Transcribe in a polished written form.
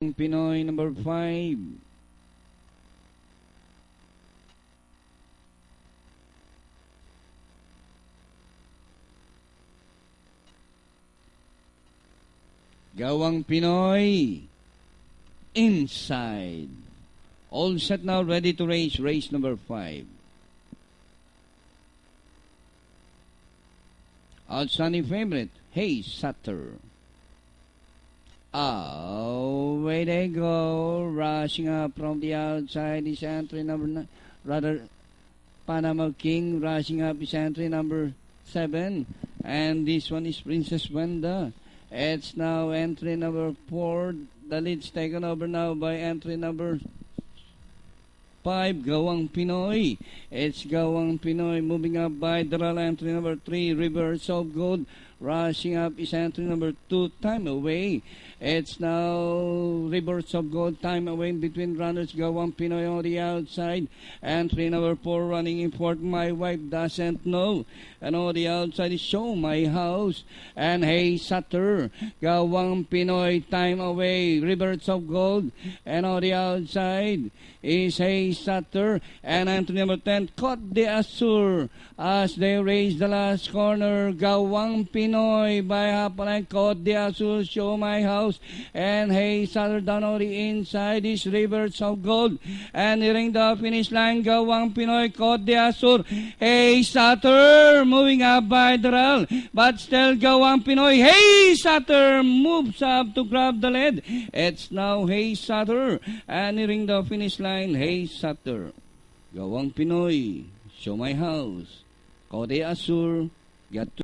Pinoy number 5. Gawang Pinoy inside. All set now, ready to race. Race number 5. Outstanding favorite, Hey Sutter. Away they go, rushing up from the outside is entry number 9, rather Panama King rushing up is entry number 7, and this one is Princess Wenda. It's now entry number 4, the lead's taken over now by entry number 5, Gawang Pinoy. It's Gawang Pinoy moving up by Daral, entry number 3, Rivers of Gold. Rushing up is entry number 2, Time Away. It's now Rivers of Gold, Time Away between runners. Gawang Pinoy on the outside. Entry number 4 running in fourth, My Wife Doesn't Know. And on the outside is Show My House. And Hey Sutter. Gawang Pinoy, Time Away, Rivers of Gold. And on the outside is Hey Sutter. And entry number 10, Côte d'Azur. As they raise the last corner, Gawang Pinoy by half a length, Côte d'Azur, Show My House. And Hey Sutter down on the inside is Rivers of Gold. And nearing the finish line, Gawang Pinoy, Côte d'Azur, Hey Sutter moving up by Daral, but still Gawang Pinoy. Hey Sutter moves up to grab the lead. It's now Hey Sutter, and nearing the finish line, Hey Sutter. Gawang Pinoy, Show My House, Côte d'Azur, get to